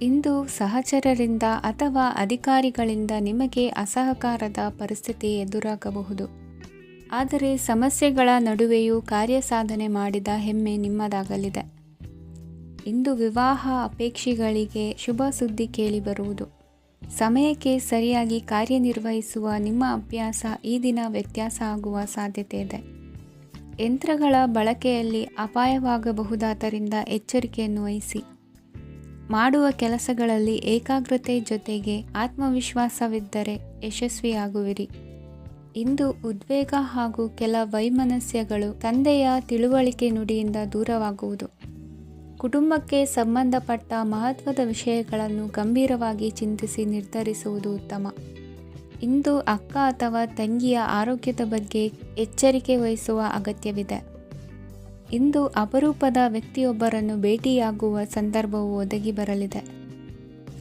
ಇಂದು ಸಹಚರರಿಂದ ಅಥವಾ ಅಧಿಕಾರಿಗಳಿಂದ ನಿಮಗೆ ಅಸಹಕಾರದ ಪರಿಸ್ಥಿತಿ ಎದುರಾಗಬಹುದು. ಆದರೆ ಸಮಸ್ಯೆಗಳ ನಡುವೆಯೂ ಕಾರ್ಯಸಾಧನೆ ಮಾಡಿದ ಹೆಮ್ಮೆ ನಿಮ್ಮದಾಗಲಿದೆ. ಇಂದು ವಿವಾಹ ಅಪೇಕ್ಷಿಗಳಿಗೆ ಶುಭ ಸುದ್ದಿ ಕೇಳಿಬರುವುದು. ಸಮಯಕ್ಕೆ ಸರಿಯಾಗಿ ಕಾರ್ಯನಿರ್ವಹಿಸುವ ನಿಮ್ಮ ಅಭ್ಯಾಸ ಈ ದಿನ ವ್ಯತ್ಯಾಸ ಆಗುವ ಸಾಧ್ಯತೆ ಇದೆ. ಯಂತ್ರಗಳ ಬಳಕೆಯಲ್ಲಿ ಅಪಾಯವಾಗಬಹುದಾದ್ದರಿಂದ ಎಚ್ಚರಿಕೆಯನ್ನು ವಹಿಸಿ. ಮಾಡುವ ಕೆಲಸಗಳಲ್ಲಿ ಏಕಾಗ್ರತೆ ಜೊತೆಗೆ ಆತ್ಮವಿಶ್ವಾಸವಿದ್ದರೆ ಯಶಸ್ವಿಯಾಗುವಿರಿ. ಇಂದು ಉದ್ವೇಗ ಹಾಗೂ ಕೆಲ ವೈಮನಸ್ಯಗಳು ತಂದೆಯ ತಿಳುವಳಿಕೆ ನುಡಿಯಿಂದ ದೂರವಾಗುವುದು. ಕುಟುಂಬಕ್ಕೆ ಸಂಬಂಧಪಟ್ಟ ಮಹತ್ವದ ವಿಷಯಗಳನ್ನು ಗಂಭೀರವಾಗಿ ಚಿಂತಿಸಿ ನಿರ್ಧರಿಸುವುದು ಉತ್ತಮ. ಇಂದು ಅಕ್ಕ ಅಥವಾ ತಂಗಿಯ ಆರೋಗ್ಯದ ಬಗ್ಗೆ ಎಚ್ಚರಿಕೆ ವಹಿಸುವ ಅಗತ್ಯವಿದೆ. ಇಂದು ಅಪರೂಪದ ವ್ಯಕ್ತಿಯೊಬ್ಬರನ್ನು ಭೇಟಿಯಾಗುವ ಸಂದರ್ಭವು ಒದಗಿ ಬರಲಿದೆ.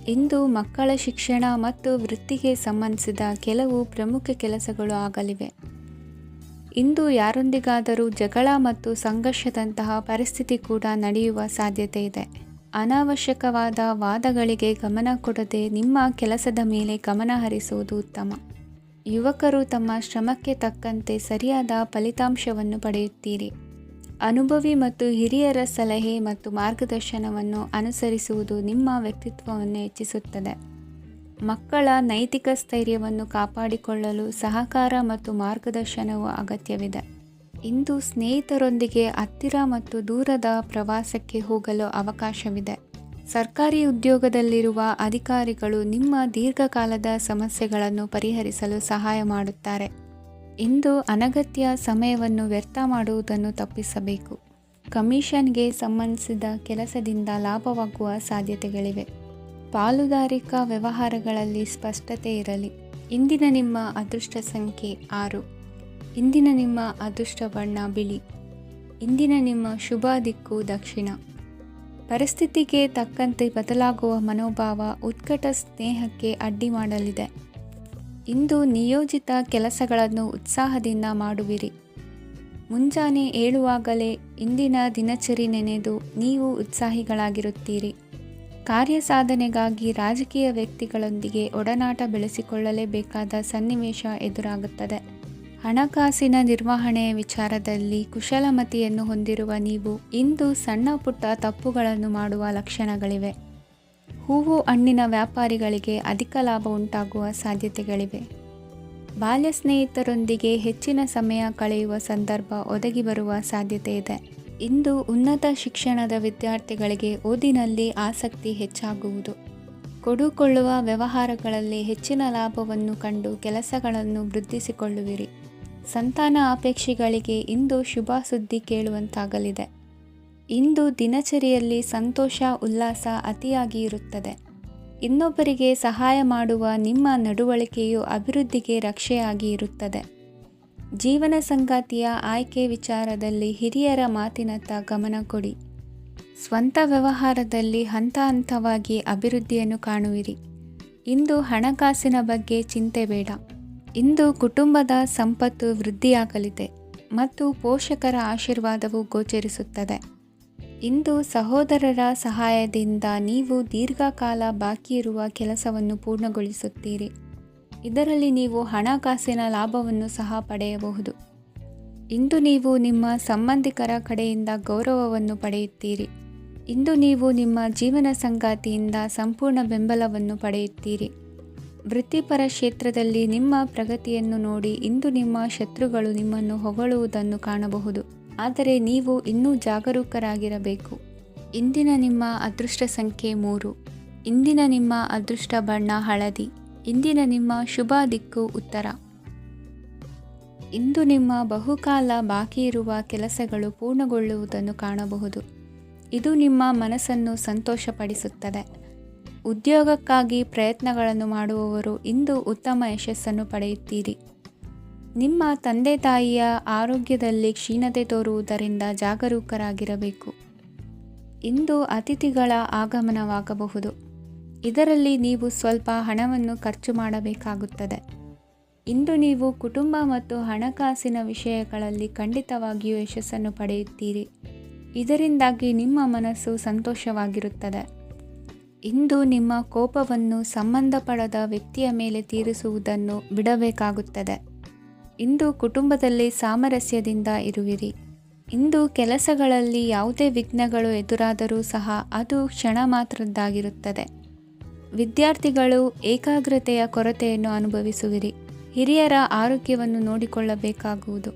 ಇಂದು ಮಕ್ಕಳ ಶಿಕ್ಷಣ ಮತ್ತು ವೃತ್ತಿಗೆ ಸಂಬಂಧಿಸಿದ ಕೆಲವು ಪ್ರಮುಖ ಕೆಲಸಗಳು ಆಗಲಿವೆ. ಇಂದು ಯಾರೊಂದಿಗಾದರೂ ಜಗಳ ಮತ್ತು ಸಂಘರ್ಷದಂತಹ ಪರಿಸ್ಥಿತಿ ಕೂಡ ನಡೆಯುವ ಸಾಧ್ಯತೆ ಇದೆ. ಅನಾವಶ್ಯಕವಾದ ವಾದಗಳಿಗೆ ಗಮನ ಕೊಡದೆ ನಿಮ್ಮ ಕೆಲಸದ ಮೇಲೆ ಗಮನ ಹರಿಸುವುದು ಉತ್ತಮ. ಯುವಕರು ತಮ್ಮ ಶ್ರಮಕ್ಕೆ ತಕ್ಕಂತೆ ಸರಿಯಾದ ಫಲಿತಾಂಶವನ್ನು ಪಡೆಯುತ್ತೀರಿ. ಅನುಭವಿ ಮತ್ತು ಹಿರಿಯರ ಸಲಹೆ ಮತ್ತು ಮಾರ್ಗದರ್ಶನವನ್ನು ಅನುಸರಿಸುವುದು ನಿಮ್ಮ ವ್ಯಕ್ತಿತ್ವವನ್ನು ಹೆಚ್ಚಿಸುತ್ತದೆ. ಮಕ್ಕಳ ನೈತಿಕ ಸ್ಥೈರ್ಯವನ್ನು ಕಾಪಾಡಿಕೊಳ್ಳಲು ಸಹಕಾರ ಮತ್ತು ಮಾರ್ಗದರ್ಶನವು ಅಗತ್ಯವಿದೆ. ಇಂದು ಸ್ನೇಹಿತರೊಂದಿಗೆ ಹತ್ತಿರ ಮತ್ತು ದೂರದ ಪ್ರವಾಸಕ್ಕೆ ಹೋಗಲು ಅವಕಾಶವಿದೆ. ಸರ್ಕಾರಿ ಉದ್ಯೋಗದಲ್ಲಿರುವ ಅಧಿಕಾರಿಗಳು ನಿಮ್ಮ ದೀರ್ಘಕಾಲದ ಸಮಸ್ಯೆಗಳನ್ನು ಪರಿಹರಿಸಲು ಸಹಾಯ ಮಾಡುತ್ತಾರೆ. ಇಂದು ಅನಗತ್ಯ ಸಮಯವನ್ನು ವ್ಯರ್ಥ ಮಾಡುವುದನ್ನು ತಪ್ಪಿಸಬೇಕು. ಕಮಿಷನ್ಗೆ ಸಂಬಂಧಿಸಿದ ಕೆಲಸದಿಂದ ಲಾಭವಾಗುವ ಸಾಧ್ಯತೆಗಳಿವೆ. ಪಾಲುದಾರಿಕಾ ವ್ಯವಹಾರಗಳಲ್ಲಿ ಸ್ಪಷ್ಟತೆ ಇರಲಿ. ಇಂದಿನ ನಿಮ್ಮ ಅದೃಷ್ಟ ಸಂಖ್ಯೆ 6. ಇಂದಿನ ನಿಮ್ಮ ಅದೃಷ್ಟ ಬಣ್ಣ ಬಿಳಿ. ಇಂದಿನ ನಿಮ್ಮ ಶುಭ ದಿಕ್ಕು ದಕ್ಷಿಣ. ಪರಿಸ್ಥಿತಿಗೆ ತಕ್ಕಂತೆ ಬದಲಾಗುವ ಮನೋಭಾವ ಉತ್ಕಟ ಸ್ನೇಹಕ್ಕೆ ಅಡ್ಡಿ ಮಾಡಲಿದೆ. ಇಂದು ನಿಯೋಜಿತ ಕೆಲಸಗಳನ್ನು ಉತ್ಸಾಹದಿಂದ ಮಾಡುವಿರಿ. ಮುಂಜಾನೆ ಏಳುವಾಗಲೇ ಇಂದಿನ ದಿನಚರಿ ನೆನೆದು ನೀವು ಉತ್ಸಾಹಿಗಳಾಗಿರುತ್ತೀರಿ. ಕಾರ್ಯಸಾಧನೆಗಾಗಿ ರಾಜಕೀಯ ವ್ಯಕ್ತಿಗಳೊಂದಿಗೆ ಒಡನಾಟ ಬೆಳೆಸಿಕೊಳ್ಳಲೇಬೇಕಾದ ಸನ್ನಿವೇಶ ಎದುರಾಗುತ್ತದೆ. ಹಣಕಾಸಿನ ನಿರ್ವಹಣೆಯ ವಿಚಾರದಲ್ಲಿ ಕುಶಲಮತಿಯನ್ನು ಹೊಂದಿರುವ ನೀವು ಇಂದು ಸಣ್ಣ ಪುಟ್ಟ ತಪ್ಪುಗಳನ್ನು ಮಾಡುವ ಲಕ್ಷಣಗಳಿವೆ. ಹೂವು ಹಣ್ಣಿನ ವ್ಯಾಪಾರಿಗಳಿಗೆ ಅಧಿಕ ಲಾಭ ಉಂಟಾಗುವ ಸಾಧ್ಯತೆಗಳಿವೆ. ಬಾಲ್ಯ ಸ್ನೇಹಿತರೊಂದಿಗೆ ಹೆಚ್ಚಿನ ಸಮಯ ಕಳೆಯುವ ಸಂದರ್ಭ ಒದಗಿ ಬರುವ ಸಾಧ್ಯತೆ ಇದೆ. ಇಂದು ಉನ್ನತ ಶಿಕ್ಷಣದ ವಿದ್ಯಾರ್ಥಿಗಳಿಗೆ ಓದಿನಲ್ಲಿ ಆಸಕ್ತಿ ಹೆಚ್ಚಾಗುವುದು. ಕೊಡುಕೊಳ್ಳುವ ವ್ಯವಹಾರಗಳಲ್ಲಿ ಹೆಚ್ಚಿನ ಲಾಭವನ್ನು ಕಂಡು ಕೆಲಸಗಳನ್ನು ವೃದ್ಧಿಸಿಕೊಳ್ಳುವಿರಿ. ಸಂತಾನ ಅಪೇಕ್ಷಿಗಳಿಗೆ ಇಂದು ಶುಭ ಸುದ್ದಿ ಕೇಳುವಂತಾಗಲಿದೆ. ಇಂದು ದಿನಚರಿಯಲ್ಲಿ ಸಂತೋಷ ಉಲ್ಲಾಸ ಅತಿಯಾಗಿ ಇರುತ್ತದೆ. ಇನ್ನೊಬ್ಬರಿಗೆ ಸಹಾಯ ಮಾಡುವ ನಿಮ್ಮ ನಡವಳಿಕೆಯು ಅಭಿವೃದ್ಧಿಗೆ ರಕ್ಷೆಯಾಗಿ ಇರುತ್ತದೆ. ಜೀವನ ಸಂಗಾತಿಯ ಆಯ್ಕೆ ವಿಚಾರದಲ್ಲಿ ಹಿರಿಯರ ಮಾತಿನತ್ತ ಗಮನ ಕೊಡಿ. ಸ್ವಂತ ವ್ಯವಹಾರದಲ್ಲಿ ಹಂತ ಹಂತವಾಗಿ ಅಭಿವೃದ್ಧಿಯನ್ನು ಕಾಣುವಿರಿ. ಇಂದು ಹಣಕಾಸಿನ ಬಗ್ಗೆ ಚಿಂತೆ ಬೇಡ. ಇಂದು ಕುಟುಂಬದ ಸಂಪತ್ತು ವೃದ್ಧಿಯಾಗಲಿದೆ ಮತ್ತು ಪೋಷಕರ ಆಶೀರ್ವಾದವು ಗೋಚರಿಸುತ್ತದೆ. ಇಂದು ಸಹೋದರರ ಸಹಾಯದಿಂದ ನೀವು ದೀರ್ಘಕಾಲ ಬಾಕಿ ಇರುವ ಕೆಲಸವನ್ನು ಪೂರ್ಣಗೊಳಿಸುತ್ತೀರಿ. ಇದರಲ್ಲಿ ನೀವು ಹಣಕಾಸಿನ ಲಾಭವನ್ನು ಸಹ ಪಡೆಯಬಹುದು. ಇಂದು ನೀವು ನಿಮ್ಮ ಸಂಬಂಧಿಕರ ಕಡೆಯಿಂದ ಗೌರವವನ್ನು ಪಡೆಯುತ್ತೀರಿ. ಇಂದು ನೀವು ನಿಮ್ಮ ಜೀವನ ಸಂಗಾತಿಯಿಂದ ಸಂಪೂರ್ಣ ಬೆಂಬಲವನ್ನು ಪಡೆಯುತ್ತೀರಿ. ವೃತ್ತಿಪರ ಕ್ಷೇತ್ರದಲ್ಲಿ ನಿಮ್ಮ ಪ್ರಗತಿಯನ್ನು ನೋಡಿ ಇಂದು ನಿಮ್ಮ ಶತ್ರುಗಳು ನಿಮ್ಮನ್ನು ಹೊಗಳುವುದನ್ನು ಕಾಣಬಹುದು. ಆದರೆ ನೀವು ಇನ್ನೂ ಜಾಗರೂಕರಾಗಿರಬೇಕು. ಇಂದಿನ ನಿಮ್ಮ ಅದೃಷ್ಟ ಸಂಖ್ಯೆ 3. ಇಂದಿನ ನಿಮ್ಮ ಅದೃಷ್ಟ ಬಣ್ಣ ಹಳದಿ. ಇಂದಿನ ನಿಮ್ಮ ಶುಭ ದಿಕ್ಕು ಉತ್ತರ. ಇಂದು ನಿಮ್ಮ ಬಹುಕಾಲ ಬಾಕಿ ಇರುವ ಕೆಲಸಗಳು ಪೂರ್ಣಗೊಳ್ಳುವುದನ್ನು ಕಾಣಬಹುದು. ಇದು ನಿಮ್ಮ ಮನಸ್ಸನ್ನು ಸಂತೋಷಪಡಿಸುತ್ತದೆ. ಉದ್ಯೋಗಕ್ಕಾಗಿ ಪ್ರಯತ್ನಗಳನ್ನು ಮಾಡುವವರು ಇಂದು ಉತ್ತಮ ಯಶಸ್ಸನ್ನು ಪಡೆಯುತ್ತೀರಿ. ನಿಮ್ಮ ತಂದೆ ತಾಯಿಯ ಆರೋಗ್ಯದಲ್ಲಿ ಕ್ಷೀಣತೆ ತೋರುವುದರಿಂದ ಜಾಗರೂಕರಾಗಿರಬೇಕು. ಇಂದು ಅತಿಥಿಗಳ ಆಗಮನವಾಗಬಹುದು. ಇದರಲ್ಲಿ ನೀವು ಸ್ವಲ್ಪ ಹಣವನ್ನು ಖರ್ಚು ಮಾಡಬೇಕಾಗುತ್ತದೆ. ಇಂದು ನೀವು ಕುಟುಂಬ ಮತ್ತು ಹಣಕಾಸಿನ ವಿಷಯಗಳಲ್ಲಿ ಖಂಡಿತವಾಗಿಯೂ ಯಶಸ್ಸನ್ನು ಪಡೆಯುತ್ತೀರಿ. ಇದರಿಂದಾಗಿ ನಿಮ್ಮ ಮನಸ್ಸು ಸಂತೋಷವಾಗಿರುತ್ತದೆ. ಇಂದು ನಿಮ್ಮ ಕೋಪವನ್ನು ಸಂಬಂಧಪಡದ ವ್ಯಕ್ತಿಯ ಮೇಲೆ ತೀರಿಸುವುದನ್ನು ಬಿಡಬೇಕಾಗುತ್ತದೆ. ಇಂದು ಕುಟುಂಬದಲ್ಲಿ ಸಾಮರಸ್ಯದಿಂದ ಇರುವಿರಿ. ಇಂದು ಕೆಲಸಗಳಲ್ಲಿ ಯಾವುದೇ ವಿಘ್ನಗಳು ಎದುರಾದರೂ ಸಹ ಅದು ಕ್ಷಣ ಮಾತ್ರದ್ದಾಗಿರುತ್ತದೆ. ವಿದ್ಯಾರ್ಥಿಗಳು ಏಕಾಗ್ರತೆಯ ಕೊರತೆಯನ್ನು ಅನುಭವಿಸುವಿರಿ. ಹಿರಿಯರ ಆರೋಗ್ಯವನ್ನು ನೋಡಿಕೊಳ್ಳಬೇಕಾಗುವುದು.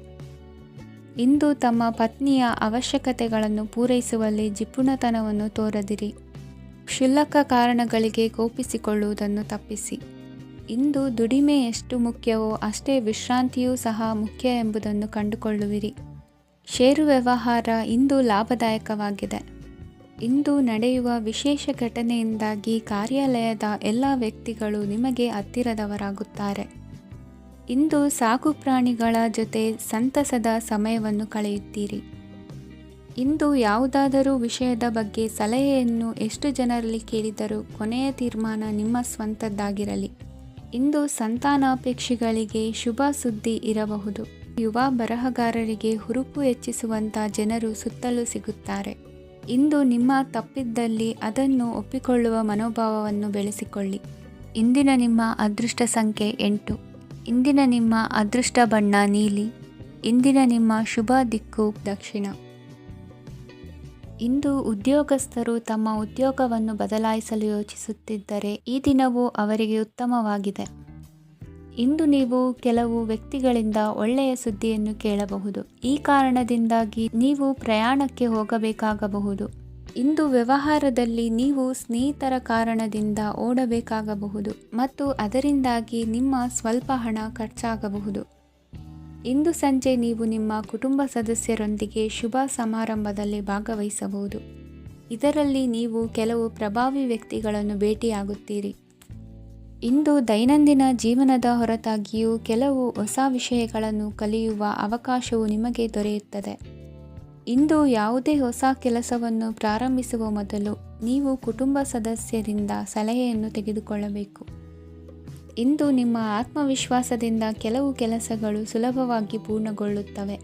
ಇಂದು ತಮ್ಮ ಪತ್ನಿಯ ಅವಶ್ಯಕತೆಗಳನ್ನು ಪೂರೈಸುವಲ್ಲಿ ಜಿಪುಣತನವನ್ನು ತೋರದಿರಿ. ಕ್ಷುಲ್ಲಕ ಕಾರಣಗಳಿಗೆ ಕೋಪಿಸಿಕೊಳ್ಳುವುದನ್ನು ತಪ್ಪಿಸಿ. ಇಂದು ದುಡಿಮೆ ಎಷ್ಟು ಮುಖ್ಯವೋ ಅಷ್ಟೇ ವಿಶ್ರಾಂತಿಯೂ ಸಹ ಮುಖ್ಯ ಎಂಬುದನ್ನು ಕಂಡುಕೊಳ್ಳುವಿರಿ. ಷೇರು ವ್ಯವಹಾರ ಇಂದು ಲಾಭದಾಯಕವಾಗಿದೆ. ಇಂದು ನಡೆಯುವ ವಿಶೇಷ ಘಟನೆಯಿಂದಾಗಿ ಕಾರ್ಯಾಲಯದ ಎಲ್ಲ ವ್ಯಕ್ತಿಗಳು ನಿಮಗೆ ಹತ್ತಿರದವರಾಗುತ್ತಾರೆ. ಇಂದು ಸಾಕು ಪ್ರಾಣಿಗಳ ಜೊತೆ ಸಂತಸದ ಸಮಯವನ್ನು ಕಳೆಯುತ್ತೀರಿ. ಇಂದು ಯಾವುದಾದರೂ ವಿಷಯದ ಬಗ್ಗೆ ಸಲಹೆಯನ್ನು ಎಷ್ಟು ಜನರಲ್ಲಿ ಕೇಳಿದರೂ ಕೊನೆಯ ತೀರ್ಮಾನ ನಿಮ್ಮ ಸ್ವಂತದ್ದಾಗಿರಲಿ. ಇಂದು ಸಂತಾನಾಪೇಕ್ಷಿಗಳಿಗೆ ಶುಭ ಸುದ್ದಿ ಇರಬಹುದು. ಯುವ ಬರಹಗಾರರಿಗೆ ಹುರುಪು ಹೆಚ್ಚಿಸುವಂಥ ಜನರು ಸುತ್ತಲೂ ಸಿಗುತ್ತಾರೆ. ಇಂದು ನಿಮ್ಮ ತಪ್ಪಿದ್ದಲ್ಲಿ ಅದನ್ನು ಒಪ್ಪಿಕೊಳ್ಳುವ ಮನೋಭಾವವನ್ನು ಬೆಳೆಸಿಕೊಳ್ಳಿ. ಇಂದಿನ ನಿಮ್ಮ ಅದೃಷ್ಟ ಸಂಖ್ಯೆ 8. ಇಂದಿನ ನಿಮ್ಮ ಅದೃಷ್ಟ ಬಣ್ಣ ನೀಲಿ. ಇಂದಿನ ನಿಮ್ಮ ಶುಭ ದಿಕ್ಕು ದಕ್ಷಿಣ. ಇಂದು ಉದ್ಯೋಗಸ್ಥರು ತಮ್ಮ ಉದ್ಯೋಗವನ್ನು ಬದಲಾಯಿಸಲು ಯೋಚಿಸುತ್ತಿದ್ದರೆ ಈ ದಿನವೂ ಅವರಿಗೆ ಉತ್ತಮವಾಗಿದೆ. ಇಂದು ನೀವು ಕೆಲವು ವ್ಯಕ್ತಿಗಳಿಂದ ಒಳ್ಳೆಯ ಸುದ್ದಿಯನ್ನು ಕೇಳಬಹುದು. ಈ ಕಾರಣದಿಂದಾಗಿ ನೀವು ಪ್ರಯಾಣಕ್ಕೆ ಹೋಗಬೇಕಾಗಬಹುದು. ಇಂದು ವ್ಯವಹಾರದಲ್ಲಿ ನೀವು ಸ್ನೇಹಿತರ ಕಾರಣದಿಂದ ಓಡಬೇಕಾಗಬಹುದು ಮತ್ತು ಅದರಿಂದಾಗಿ ನಿಮ್ಮ ಸ್ವಲ್ಪ ಹಣ ಖರ್ಚಾಗಬಹುದು. ಇಂದು ಸಂಜೆ ನೀವು ನಿಮ್ಮ ಕುಟುಂಬ ಸದಸ್ಯರೊಂದಿಗೆ ಶುಭ ಸಮಾರಂಭದಲ್ಲಿ ಭಾಗವಹಿಸಬಹುದು. ಇದರಲ್ಲಿ ನೀವು ಕೆಲವು ಪ್ರಭಾವಿ ವ್ಯಕ್ತಿಗಳನ್ನು ಭೇಟಿಯಾಗುತ್ತೀರಿ. ಇಂದು ದೈನಂದಿನ ಜೀವನದ ಹೊರತಾಗಿಯೂ ಕೆಲವು ಹೊಸ ವಿಷಯಗಳನ್ನು ಕಲಿಯುವ ಅವಕಾಶವು ನಿಮಗೆ ದೊರೆಯುತ್ತದೆ. ಇಂದು ಯಾವುದೇ ಹೊಸ ಕೆಲಸವನ್ನು ಪ್ರಾರಂಭಿಸುವ ಮೊದಲು ನೀವು ಕುಟುಂಬ ಸದಸ್ಯರಿಂದ ಸಲಹೆಯನ್ನು ತೆಗೆದುಕೊಳ್ಳಬೇಕು. ಇಂದು ನಿಮ್ಮ ಆತ್ಮವಿಶ್ವಾಸದಿಂದ ಕೆಲವು ಕೆಲಸಗಳು ಸುಲಭವಾಗಿ ಪೂರ್ಣಗೊಳ್ಳುತ್ತವೆ.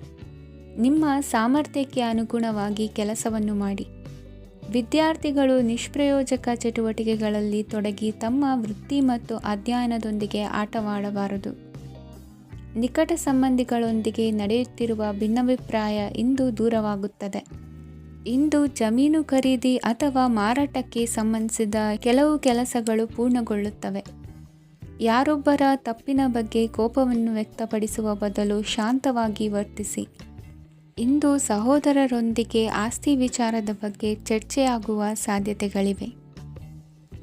ನಿಮ್ಮ ಸಾಮರ್ಥ್ಯಕ್ಕೆ ಅನುಗುಣವಾಗಿ ಕೆಲಸವನ್ನು ಮಾಡಿ. ವಿದ್ಯಾರ್ಥಿಗಳು ನಿಷ್ಪ್ರಯೋಜಕ ಚಟುವಟಿಕೆಗಳಲ್ಲಿ ತೊಡಗಿ ತಮ್ಮ ವೃತ್ತಿ ಮತ್ತು ಅಧ್ಯಯನದೊಂದಿಗೆ ಆಟವಾಡಬಾರದು. ನಿಕಟ ಸಂಬಂಧಿಗಳೊಂದಿಗೆ ನಡೆಯುತ್ತಿರುವ ಭಿನ್ನಾಭಿಪ್ರಾಯ ಇಂದು ದೂರವಾಗುತ್ತದೆ. ಇಂದು ಜಮೀನು ಖರೀದಿ ಅಥವಾ ಮಾರಾಟಕ್ಕೆ ಸಂಬಂಧಿಸಿದ ಕೆಲವು ಕೆಲಸಗಳು ಪೂರ್ಣಗೊಳ್ಳುತ್ತವೆ. ಯಾರೊಬ್ಬರ ತಪ್ಪಿನ ಬಗ್ಗೆ ಕೋಪವನ್ನು ವ್ಯಕ್ತಪಡಿಸುವ ಬದಲು ಶಾಂತವಾಗಿ ವರ್ತಿಸಿ. ಇಂದು ಸಹೋದರರೊಂದಿಗೆ ಆಸ್ತಿ ವಿಚಾರದ ಬಗ್ಗೆ ಚರ್ಚೆಯಾಗುವ ಸಾಧ್ಯತೆಗಳಿವೆ.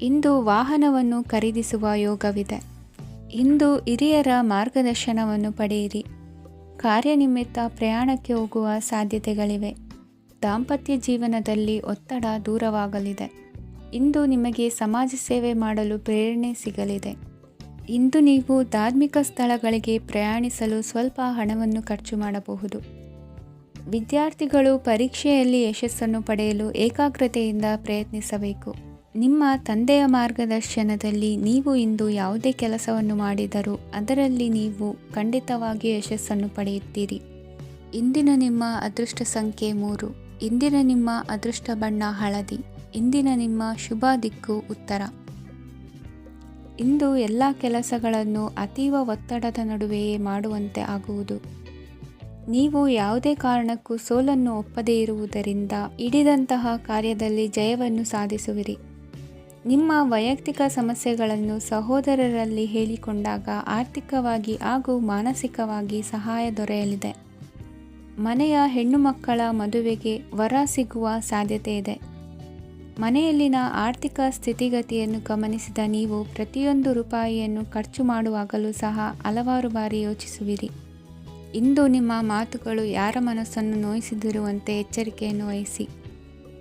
ಇಂದು ವಾಹನವನ್ನು ಖರೀದಿಸುವ ಯೋಗವಿದೆ. ಇಂದು ಹಿರಿಯರ ಮಾರ್ಗದರ್ಶನವನ್ನು ಪಡೆಯಿರಿ. ಕಾರ್ಯನಿಮಿತ್ತ ಪ್ರಯಾಣಕ್ಕೆ ಹೋಗುವ ಸಾಧ್ಯತೆಗಳಿವೆ. ದಾಂಪತ್ಯ ಜೀವನದಲ್ಲಿ ಒತ್ತಡ ದೂರವಾಗಲಿದೆ. ಇಂದು ನಿಮಗೆ ಸಮಾಜ ಸೇವೆ ಮಾಡಲು ಪ್ರೇರಣೆ ಸಿಗಲಿದೆ. ಇಂದು ನೀವು ಧಾರ್ಮಿಕ ಸ್ಥಳಗಳಿಗೆ ಪ್ರಯಾಣಿಸಲು ಸ್ವಲ್ಪ ಹಣವನ್ನು ಖರ್ಚು ಮಾಡಬಹುದು. ವಿದ್ಯಾರ್ಥಿಗಳು ಪರೀಕ್ಷೆಯಲ್ಲಿ ಯಶಸ್ಸನ್ನು ಪಡೆಯಲು ಏಕಾಗ್ರತೆಯಿಂದ ಪ್ರಯತ್ನಿಸಬೇಕು. ನಿಮ್ಮ ತಂದೆಯ ಮಾರ್ಗದರ್ಶನದಲ್ಲಿ ನೀವು ಇಂದು ಯಾವುದೇ ಕೆಲಸವನ್ನು ಮಾಡಿದರೂ ಅದರಲ್ಲಿ ನೀವು ಖಂಡಿತವಾಗಿಯೂ ಯಶಸ್ಸನ್ನು ಪಡೆಯುತ್ತೀರಿ. ಇಂದಿನ ನಿಮ್ಮ ಅದೃಷ್ಟ ಸಂಖ್ಯೆ 3. ಇಂದಿನ ನಿಮ್ಮ ಅದೃಷ್ಟ ಬಣ್ಣ ಹಳದಿ. ಇಂದಿನ ನಿಮ್ಮ ಶುಭ ದಿಕ್ಕು ಉತ್ತರ. ಇಂದು ಎಲ್ಲ ಕೆಲಸಗಳನ್ನು ಅತೀವ ಒತ್ತಡದ ನಡುವೆಯೇ ಮಾಡುವಂತೆ ಆಗುವುದು. ನೀವು ಯಾವುದೇ ಕಾರಣಕ್ಕೂ ಸೋಲನ್ನು ಒಪ್ಪದೇ ಇರುವುದರಿಂದ ಹಿಡಿದಂತಹ ಕಾರ್ಯದಲ್ಲಿ ಜಯವನ್ನು ಸಾಧಿಸುವಿರಿ. ನಿಮ್ಮ ವೈಯಕ್ತಿಕ ಸಮಸ್ಯೆಗಳನ್ನು ಸಹೋದರರಲ್ಲಿ ಹೇಳಿಕೊಂಡಾಗ ಆರ್ಥಿಕವಾಗಿ ಹಾಗೂ ಮಾನಸಿಕವಾಗಿ ಸಹಾಯ ದೊರೆಯಲಿದೆ. ಮನೆಯ ಹೆಣ್ಣು ಮಕ್ಕಳ ಮದುವೆಗೆ ವರ ಸಿಗುವ ಸಾಧ್ಯತೆ ಇದೆ. ಮನೆಯಲ್ಲಿನ ಆರ್ಥಿಕ ಸ್ಥಿತಿಗತಿಯನ್ನು ಗಮನಿಸಿದ ನೀವು ಪ್ರತಿಯೊಂದು ರೂಪಾಯಿಯನ್ನು ಖರ್ಚು ಮಾಡುವಾಗಲೂ ಸಹ ಹಲವಾರು ಬಾರಿ ಯೋಚಿಸುವಿರಿ. ಇಂದು ನಿಮ್ಮ ಮಾತುಗಳು ಯಾರ ಮನಸ್ಸನ್ನು ನೋಯಿಸದಿರುವಂತೆ ಎಚ್ಚರಿಕೆಯನ್ನು ವಹಿಸಿ.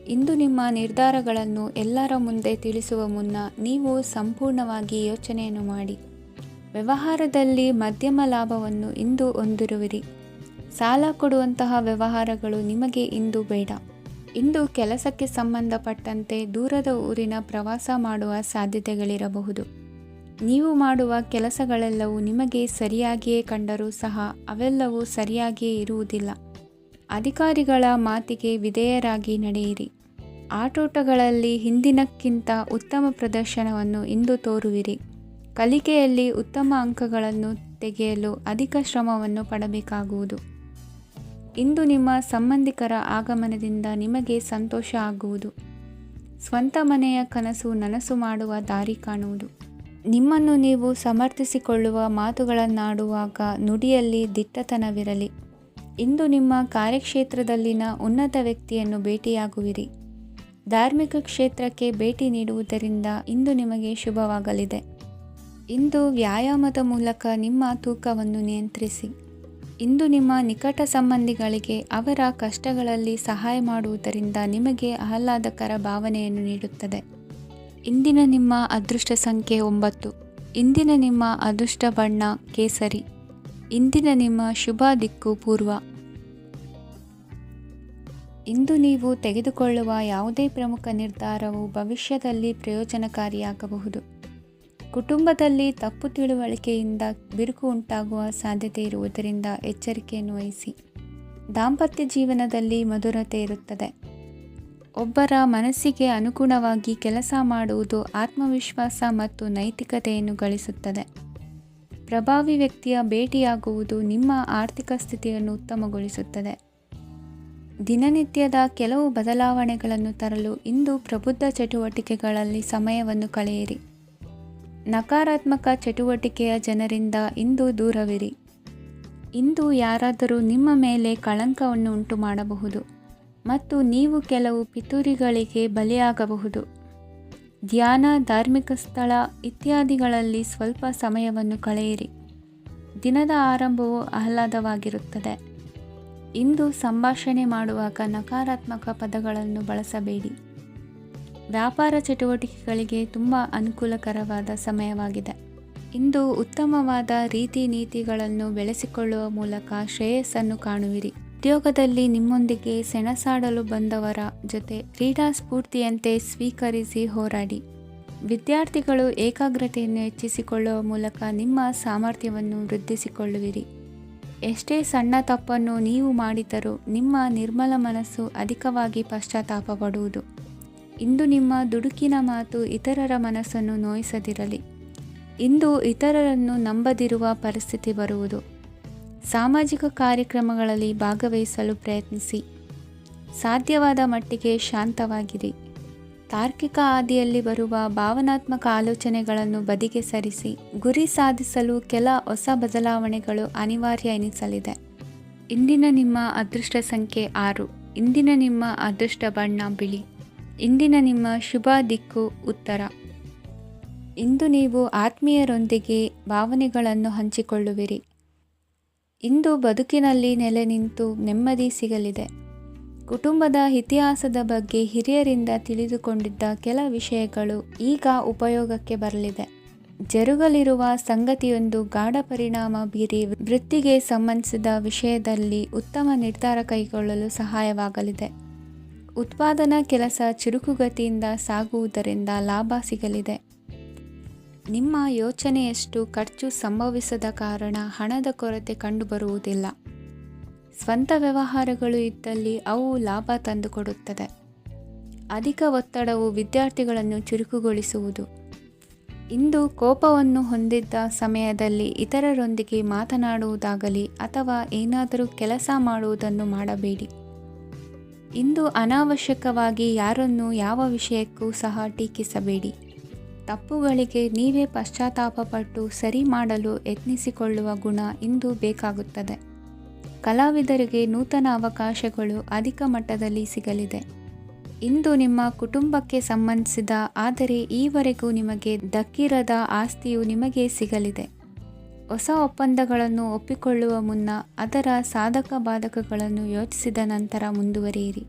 ಇಂದು ನಿಮ್ಮ ನಿರ್ಧಾರಗಳನ್ನು ಎಲ್ಲರ ಮುಂದೆ ತಿಳಿಸುವ ಮುನ್ನ ನೀವು ಸಂಪೂರ್ಣವಾಗಿ ಯೋಚನೆಯನ್ನು ಮಾಡಿ. ವ್ಯವಹಾರದಲ್ಲಿ ಮಧ್ಯಮ ಲಾಭವನ್ನು ಇಂದು ಹೊಂದಿರುವಿರಿ. ಸಾಲ ಕೊಡುವಂತಹ ವ್ಯವಹಾರಗಳು ನಿಮಗೆ ಇಂದು ಬೇಡ. ಇಂದು ಕೆಲಸಕ್ಕೆ ಸಂಬಂಧಪಟ್ಟಂತೆ ದೂರದ ಊರಿನ ಪ್ರವಾಸ ಮಾಡುವ ಸಾಧ್ಯತೆಗಳಿರಬಹುದು. ನೀವು ಮಾಡುವ ಕೆಲಸಗಳೆಲ್ಲವೂ ನಿಮಗೆ ಸರಿಯಾಗಿಯೇ ಕಂಡರೂ ಸಹ ಅವೆಲ್ಲವೂ ಸರಿಯಾಗಿಯೇ ಇರುವುದಿಲ್ಲ. ಅಧಿಕಾರಿಗಳ ಮಾತಿಗೆ ವಿಧೇಯರಾಗಿ ನಡೆಯಿರಿ. ಆಟೋಟಗಳಲ್ಲಿ ಹಿಂದಿನಕ್ಕಿಂತ ಉತ್ತಮ ಪ್ರದರ್ಶನವನ್ನು ಇಂದು ತೋರುವಿರಿ. ಕಲಿಕೆಯಲ್ಲಿ ಉತ್ತಮ ಅಂಕಗಳನ್ನು ತೆಗೆಯಲು ಅಧಿಕ ಶ್ರಮವನ್ನು ಪಡಬೇಕಾಗುವುದು. ಇಂದು ನಿಮ್ಮ ಸಂಬಂಧಿಕರ ಆಗಮನದಿಂದ ನಿಮಗೆ ಸಂತೋಷ ಆಗುವುದು. ಸ್ವಂತ ಮನೆಯ ಕನಸು ನನಸು ಮಾಡುವ ದಾರಿ ಕಾಣುವುದು. ನಿಮ್ಮನ್ನು ನೀವು ಸಮರ್ಥಿಸಿಕೊಳ್ಳುವ ಮಾತುಗಳನ್ನಾಡುವಾಗ ನುಡಿಯಲ್ಲಿ ದಿಟ್ಟತನವಿರಲಿ. ಇಂದು ನಿಮ್ಮ ಕಾರ್ಯಕ್ಷೇತ್ರದಲ್ಲಿನ ಉನ್ನತ ವ್ಯಕ್ತಿಯನ್ನು ಭೇಟಿಯಾಗುವಿರಿ. ಧಾರ್ಮಿಕ ಕ್ಷೇತ್ರಕ್ಕೆ ಭೇಟಿ ನೀಡುವುದರಿಂದ ಇಂದು ನಿಮಗೆ ಶುಭವಾಗಲಿದೆ. ಇಂದು ವ್ಯಾಯಾಮದ ಮೂಲಕ ನಿಮ್ಮ ತೂಕವನ್ನು ನಿಯಂತ್ರಿಸಿ. ಇಂದು ನಿಮ್ಮ ನಿಕಟ ಸಂಬಂಧಿಗಳಿಗೆ ಅವರ ಕಷ್ಟಗಳಲ್ಲಿ ಸಹಾಯ ಮಾಡುವುದರಿಂದ ನಿಮಗೆ ಆಹ್ಲಾದಕರ ಭಾವನೆಯನ್ನು ನೀಡುತ್ತದೆ. ಇಂದಿನ ನಿಮ್ಮ ಅದೃಷ್ಟ ಸಂಖ್ಯೆ 9. ಇಂದಿನ ನಿಮ್ಮ ಅದೃಷ್ಟ ಬಣ್ಣ ಕೇಸರಿ. ಇಂದಿನ ನಿಮ್ಮ ಶುಭ ದಿಕ್ಕು ಪೂರ್ವ. ಇಂದು ನೀವು ತೆಗೆದುಕೊಳ್ಳುವ ಯಾವುದೇ ಪ್ರಮುಖ ನಿರ್ಧಾರವು ಭವಿಷ್ಯದಲ್ಲಿ ಪ್ರಯೋಜನಕಾರಿಯಾಗಬಹುದು. ಕುಟುಂಬದಲ್ಲಿ ತಪ್ಪು ತಿಳುವಳಿಕೆಯಿಂದ ಬಿರುಕು ಉಂಟಾಗುವ ಸಾಧ್ಯತೆ ಇರುವುದರಿಂದ ಎಚ್ಚರಿಕೆಯನ್ನು ವಹಿಸಿ. ದಾಂಪತ್ಯ ಜೀವನದಲ್ಲಿ ಮಧುರತೆ ಇರುತ್ತದೆ. ಒಬ್ಬರ ಮನಸ್ಸಿಗೆ ಅನುಗುಣವಾಗಿ ಕೆಲಸ ಮಾಡುವುದು ಆತ್ಮವಿಶ್ವಾಸ ಮತ್ತು ನೈತಿಕತೆಯನ್ನು ಗಳಿಸುತ್ತದೆ. ಪ್ರಭಾವಿ ವ್ಯಕ್ತಿಯ ಭೇಟಿಯಾಗುವುದು ನಿಮ್ಮ ಆರ್ಥಿಕ ಸ್ಥಿತಿಯನ್ನು ಉತ್ತಮಗೊಳಿಸುತ್ತದೆ. ದಿನನಿತ್ಯದ ಕೆಲವು ಬದಲಾವಣೆಗಳನ್ನು ತರಲು ಇಂದು ಪ್ರಬುದ್ಧ ಚಟುವಟಿಕೆಗಳಲ್ಲಿ ಸಮಯವನ್ನು ಕಳೆಯಿರಿ. ನಕಾರಾತ್ಮಕ ಚಟುವಟಿಕೆಯ ಜನರಿಂದ ಇಂದು ದೂರವಿರಿ. ಇಂದು ಯಾರಾದರೂ ನಿಮ್ಮ ಮೇಲೆ ಕಳಂಕವನ್ನು ಉಂಟು ಮಾಡಬಹುದು ಮತ್ತು ನೀವು ಕೆಲವು ಪಿತೂರಿಗಳಿಗೆ ಬಲಿಯಾಗಬಹುದು. ಧ್ಯಾನ, ಧಾರ್ಮಿಕ ಸ್ಥಳ ಇತ್ಯಾದಿಗಳಲ್ಲಿ ಸ್ವಲ್ಪ ಸಮಯವನ್ನು ಕಳೆಯಿರಿ. ದಿನದ ಆರಂಭವು ಆಹ್ಲಾದವಾಗಿರುತ್ತದೆ. ಇಂದು ಸಂಭಾಷಣೆ ಮಾಡುವಾಗ ನಕಾರಾತ್ಮಕ ಪದಗಳನ್ನು ಬಳಸಬೇಡಿ. ವ್ಯಾಪಾರ ಚಟುವಟಿಕೆಗಳಿಗೆ ತುಂಬ ಅನುಕೂಲಕರವಾದ ಸಮಯವಾಗಿದೆ. ಇಂದು ಉತ್ತಮವಾದ ರೀತಿ ನೀತಿಗಳನ್ನು ಬೆಳೆಸಿಕೊಳ್ಳುವ ಮೂಲಕ ಶ್ರೇಯಸ್ಸನ್ನು ಕಾಣುವಿರಿ. ಉದ್ಯೋಗದಲ್ಲಿ ನಿಮ್ಮೊಂದಿಗೆ ಸೆಣಸಾಡಲು ಬಂದವರ ಜೊತೆ ಕ್ರೀಡಾ ಸ್ಫೂರ್ತಿಯಂತೆ ಸ್ವೀಕರಿಸಿ ಹೋರಾಡಿ. ವಿದ್ಯಾರ್ಥಿಗಳು ಏಕಾಗ್ರತೆಯನ್ನು ಹೆಚ್ಚಿಸಿಕೊಳ್ಳುವ ಮೂಲಕ ನಿಮ್ಮ ಸಾಮರ್ಥ್ಯವನ್ನು ವೃದ್ಧಿಸಿಕೊಳ್ಳುವಿರಿ. ಎಷ್ಟೇ ಸಣ್ಣ ತಪ್ಪನ್ನು ನೀವು ಮಾಡಿದರೂ ನಿಮ್ಮ ನಿರ್ಮಲ ಮನಸ್ಸು ಅಧಿಕವಾಗಿ ಪಶ್ಚಾತ್ತಾಪ ಪಡುವುದು. ಇಂದು ನಿಮ್ಮ ದುಡುಕಿನ ಮಾತು ಇತರರ ಮನಸ್ಸನ್ನು ನೋಯಿಸದಿರಲಿ. ಇಂದು ಇತರರನ್ನು ನಂಬದಿರುವ ಪರಿಸ್ಥಿತಿ ಬರುವುದು. ಸಾಮಾಜಿಕ ಕಾರ್ಯಕ್ರಮಗಳಲ್ಲಿ ಭಾಗವಹಿಸಲು ಪ್ರಯತ್ನಿಸಿ. ಸಾಧ್ಯವಾದ ಮಟ್ಟಿಗೆ ಶಾಂತವಾಗಿರಿ. ತಾರ್ಕಿಕ ಹಾದಿಯಲ್ಲಿ ಬರುವ ಭಾವನಾತ್ಮಕ ಆಲೋಚನೆಗಳನ್ನು ಬದಿಗೆ ಸರಿಸಿ. ಗುರಿ ಸಾಧಿಸಲು ಕೆಲ ಹೊಸ ಬದಲಾವಣೆಗಳು ಅನಿವಾರ್ಯ ಎನಿಸಲಿದೆ. ಇಂದಿನ ನಿಮ್ಮ ಅದೃಷ್ಟ ಸಂಖ್ಯೆ 6. ಇಂದಿನ ನಿಮ್ಮ ಅದೃಷ್ಟ ಬಣ್ಣ ಬಿಳಿ. ಇಂದಿನ ನಿಮ್ಮ ಶುಭ ದಿಕ್ಕು ಉತ್ತರ. ಇಂದು ನೀವು ಆತ್ಮೀಯರೊಂದಿಗೆ ಭಾವನೆಗಳನ್ನು ಹಂಚಿಕೊಳ್ಳುವಿರಿ. ಇಂದು ಬದುಕಿನಲ್ಲಿ ನೆಲೆ ನಿಂತು ನೆಮ್ಮದಿ ಸಿಗಲಿದೆ. ಕುಟುಂಬದ ಇತಿಹಾಸದ ಬಗ್ಗೆ ಹಿರಿಯರಿಂದ ತಿಳಿದುಕೊಂಡಿದ್ದ ಕೆಲ ವಿಷಯಗಳು ಈಗ ಉಪಯೋಗಕ್ಕೆ ಬರಲಿದೆ. ಜರುಗಲಿರುವ ಸಂಗತಿಯೊಂದು ಗಾಢ ಪರಿಣಾಮ ಬೀರಿ ವೃತ್ತಿಗೆ ಸಂಬಂಧಿಸಿದ ವಿಷಯದಲ್ಲಿ ಉತ್ತಮ ನಿರ್ಧಾರ ಕೈಗೊಳ್ಳಲು ಸಹಾಯವಾಗಲಿದೆ. ಉತ್ಪಾದನಾ ಕೆಲಸ ಚುರುಕುಗತಿಯಿಂದ ಸಾಗುವುದರಿಂದ ಲಾಭ ಸಿಗಲಿದೆ. ನಿಮ್ಮ ಯೋಚನೆಯಷ್ಟು ಖರ್ಚು ಸಂಭವಿಸದ ಕಾರಣ ಹಣದ ಕೊರತೆ ಕಂಡುಬರುವುದಿಲ್ಲ. ಸ್ವಂತ ವ್ಯವಹಾರಗಳು ಇದ್ದಲ್ಲಿ ಅವು ಲಾಭ ತಂದುಕೊಡುತ್ತದೆ. ಅಧಿಕ ಒತ್ತಡವು ವಿದ್ಯಾರ್ಥಿಗಳನ್ನು ಚುರುಕುಗೊಳಿಸುವುದು. ಇಂದು ಕೋಪವನ್ನು ಹೊಂದಿದ್ದ ಸಮಯದಲ್ಲಿ ಇತರರೊಂದಿಗೆ ಮಾತನಾಡುವುದಾಗಲಿ ಅಥವಾ ಏನಾದರೂ ಕೆಲಸ ಮಾಡುವುದನ್ನು ಮಾಡಬೇಡಿ. ಇಂದು ಅನಾವಶ್ಯಕವಾಗಿ ಯಾರನ್ನೂ ಯಾವ ವಿಷಯಕ್ಕೂ ಸಹ ಟೀಕಿಸಬೇಡಿ. ತಪ್ಪುಗಳಿಗೆ ನೀವೇ ಪಶ್ಚಾತ್ತಾಪಪಟ್ಟು ಸರಿ ಮಾಡಲು ಯತ್ನಿಸಿಕೊಳ್ಳುವ ಗುಣ ಇಂದು ಬೇಕಾಗುತ್ತದೆ. ಕಲಾವಿದರಿಗೆ ನೂತನ ಅವಕಾಶಗಳು ಅಧಿಕ ಮಟ್ಟದಲ್ಲಿ ಸಿಗಲಿದೆ. ಇಂದು ನಿಮ್ಮ ಕುಟುಂಬಕ್ಕೆ ಸಂಬಂಧಿಸಿದ ಆದರೆ ಈವರೆಗೂ ನಿಮಗೆ ದಕ್ಕಿರದ ಆಸ್ತಿಯು ನಿಮಗೆ ಸಿಗಲಿದೆ. ಹೊಸ ಒಪ್ಪಂದಗಳನ್ನು ಒಪ್ಪಿಕೊಳ್ಳುವ ಮುನ್ನ ಅದರ ಸಾಧಕ ಬಾಧಕಗಳನ್ನು ಯೋಚಿಸಿದ ನಂತರ ಮುಂದುವರಿಯಿರಿ.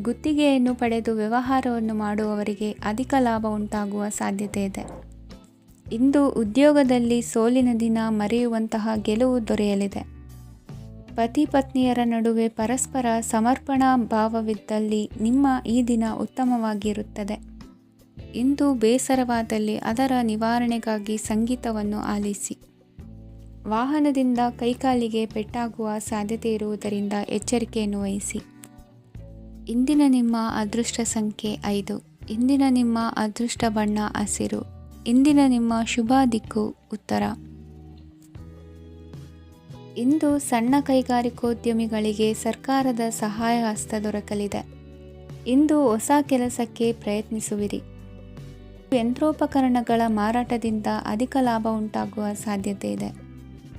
ಗುತ್ತಿಗೆಯನ್ನು ಪಡೆದು ವ್ಯವಹಾರವನ್ನು ಮಾಡುವವರಿಗೆ ಅಧಿಕ ಲಾಭ ಉಂಟಾಗುವ ಸಾಧ್ಯತೆ ಇದೆ. ಇಂದು ಉದ್ಯೋಗದಲ್ಲಿ ಸೋಲಿನ ದಿನ ಮರೆಯುವಂತಹ ಗೆಲುವು ದೊರೆಯಲಿದೆ. ಪತಿ ಪತ್ನಿಯರ ನಡುವೆ ಪರಸ್ಪರ ಸಮರ್ಪಣಾ ಭಾವವಿದ್ದಲ್ಲಿ ನಿಮ್ಮ ಈ ದಿನ ಉತ್ತಮವಾಗಿರುತ್ತದೆ. ಇಂದು ಬೇಸರವಾದಲ್ಲಿ ಅದರ ನಿವಾರಣೆಗಾಗಿ ಸಂಗೀತವನ್ನು ಆಲಿಸಿ. ವಾಹನದಿಂದ ಕೈಕಾಲಿಗೆ ಪೆಟ್ಟಾಗುವ ಸಾಧ್ಯತೆ ಇರುವುದರಿಂದ ಎಚ್ಚರಿಕೆಯನ್ನು ವಹಿಸಿ. ಇಂದಿನ ನಿಮ್ಮ ಅದೃಷ್ಟ ಸಂಖ್ಯೆ 5. ಇಂದಿನ ನಿಮ್ಮ ಅದೃಷ್ಟ ಬಣ್ಣ ಹಸಿರು. ಇಂದಿನ ನಿಮ್ಮ ಶುಭ ದಿಕ್ಕು ಉತ್ತರ. ಇಂದು ಸಣ್ಣ ಕೈಗಾರಿಕೋದ್ಯಮಿಗಳಿಗೆ ಸರ್ಕಾರದ ಸಹಾಯ ಹಸ್ತ ದೊರಕಲಿದೆ. ಇಂದು ಹೊಸ ಕೆಲಸಕ್ಕೆ ಪ್ರಯತ್ನಿಸುವಿರಿ. ಯಂತ್ರೋಪಕರಣಗಳ ಮಾರಾಟದಿಂದ ಅಧಿಕ ಲಾಭ ಉಂಟಾಗುವ ಸಾಧ್ಯತೆ ಇದೆ.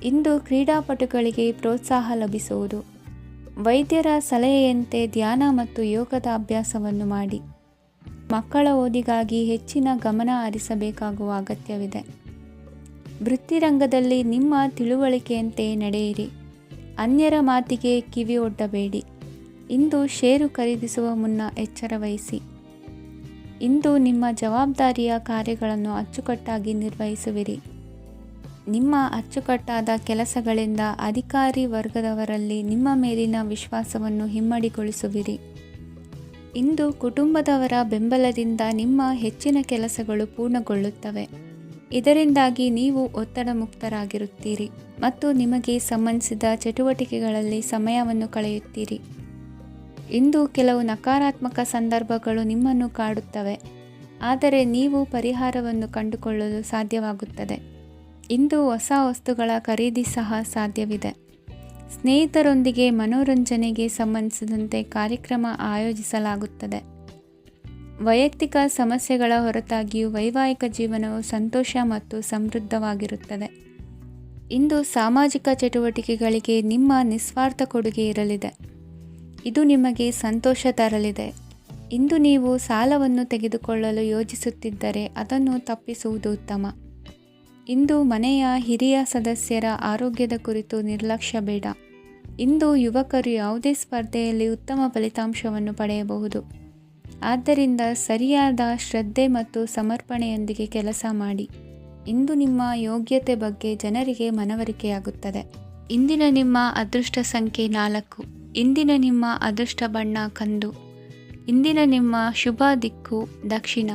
ಇಂದು ಕ್ರೀಡಾಪಟುಗಳಿಗೆ ಪ್ರೋತ್ಸಾಹ ಲಭಿಸುವುದು. ವೈದ್ಯರ ಸಲಹೆಯಂತೆ ಧ್ಯಾನ ಮತ್ತು ಯೋಗದ ಅಭ್ಯಾಸವನ್ನು ಮಾಡಿ. ಮಕ್ಕಳ ಓದಿಗಾಗಿ ಹೆಚ್ಚಿನ ಗಮನ ಹರಿಸಬೇಕಾಗುವ ಅಗತ್ಯವಿದೆ. ವೃತ್ತಿರಂಗದಲ್ಲಿ ನಿಮ್ಮ ತಿಳುವಳಿಕೆಯಂತೆ ನಡೆಯಿರಿ. ಅನ್ಯರ ಮಾತಿಗೆ ಕಿವಿ ಒಡ್ಡಬೇಡಿ. ಇಂದು ಷೇರು ಖರೀದಿಸುವ ಮುನ್ನ ಎಚ್ಚರ ವಹಿಸಿ. ಇಂದು ನಿಮ್ಮ ಜವಾಬ್ದಾರಿಯ ಕಾರ್ಯಗಳನ್ನು ಅಚ್ಚುಕಟ್ಟಾಗಿ ನಿರ್ವಹಿಸುವಿರಿ. ನಿಮ್ಮ ಅಚ್ಚುಕಟ್ಟಾದ ಕೆಲಸಗಳಿಂದ ಅಧಿಕಾರಿ ವರ್ಗದವರಲ್ಲಿ ನಿಮ್ಮ ಮೇಲಿನ ವಿಶ್ವಾಸವನ್ನು ಇಮ್ಮಡಿಗೊಳಿಸುವಿರಿ. ಇಂದು ಕುಟುಂಬದವರ ಬೆಂಬಲದಿಂದ ನಿಮ್ಮ ಹೆಚ್ಚಿನ ಕೆಲಸಗಳು ಪೂರ್ಣಗೊಳ್ಳುತ್ತವೆ. ಇದರಿಂದಾಗಿ ನೀವು ಒತ್ತಡ ಮುಕ್ತರಾಗಿರುತ್ತೀರಿ ಮತ್ತು ನಿಮಗೆ ಸಂಬಂಧಿಸಿದ ಚಟುವಟಿಕೆಗಳಲ್ಲಿ ಸಮಯವನ್ನು ಕಳೆಯುತ್ತೀರಿ. ಇಂದು ಕೆಲವು ನಕಾರಾತ್ಮಕ ಸಂದರ್ಭಗಳು ನಿಮ್ಮನ್ನು ಕಾಡುತ್ತವೆ, ಆದರೆ ನೀವು ಪರಿಹಾರವನ್ನು ಕಂಡುಕೊಳ್ಳಲು ಸಾಧ್ಯವಾಗುತ್ತದೆ. ಇಂದು ಹೊಸ ವಸ್ತುಗಳ ಖರೀದಿ ಸಹ ಸಾಧ್ಯವಿದೆ. ಸ್ನೇಹಿತರೊಂದಿಗೆ ಮನೋರಂಜನೆಗೆ ಸಂಬಂಧಿಸಿದಂತೆ ಕಾರ್ಯಕ್ರಮ ಆಯೋಜಿಸಲಾಗುತ್ತದೆ. ವೈಯಕ್ತಿಕ ಸಮಸ್ಯೆಗಳ ಹೊರತಾಗಿಯೂ ವೈವಾಹಿಕ ಜೀವನವು ಸಂತೋಷ ಮತ್ತು ಸಮೃದ್ಧವಾಗಿರುತ್ತದೆ. ಇಂದು ಸಾಮಾಜಿಕ ಚಟುವಟಿಕೆಗಳಿಗೆ ನಿಮ್ಮ ನಿಸ್ವಾರ್ಥ ಕೊಡುಗೆ ಇರಲಿದೆ. ಇದು ನಿಮಗೆ ಸಂತೋಷ ತರಲಿದೆ. ಇಂದು ನೀವು ಸಾಲವನ್ನು ತೆಗೆದುಕೊಳ್ಳಲು ಯೋಜಿಸುತ್ತಿದ್ದರೆ ಅದನ್ನು ತಪ್ಪಿಸುವುದು ಉತ್ತಮ. ಇಂದು ಮನೆಯ ಹಿರಿಯ ಸದಸ್ಯರ ಆರೋಗ್ಯದ ಕುರಿತು ನಿರ್ಲಕ್ಷ್ಯ ಬೇಡ. ಇಂದು ಯುವಕರು ಯಾವುದೇ ಸ್ಪರ್ಧೆಯಲ್ಲಿ ಉತ್ತಮ ಫಲಿತಾಂಶವನ್ನು ಪಡೆಯಬಹುದು. ಆದ್ದರಿಂದ ಸರಿಯಾದ ಶ್ರದ್ಧೆ ಮತ್ತು ಸಮರ್ಪಣೆಯೊಂದಿಗೆ ಕೆಲಸ ಮಾಡಿ. ಇಂದು ನಿಮ್ಮ ಯೋಗ್ಯತೆ ಬಗ್ಗೆ ಜನರಿಗೆ ಮನವರಿಕೆಯಾಗುತ್ತದೆ. ಇಂದಿನ ನಿಮ್ಮ ಅದೃಷ್ಟ ಸಂಖ್ಯೆ 4. ಇಂದಿನ ನಿಮ್ಮ ಅದೃಷ್ಟ ಬಣ್ಣ ಕಂದು. ಇಂದಿನ ನಿಮ್ಮ ಶುಭ ದಿಕ್ಕು ದಕ್ಷಿಣ.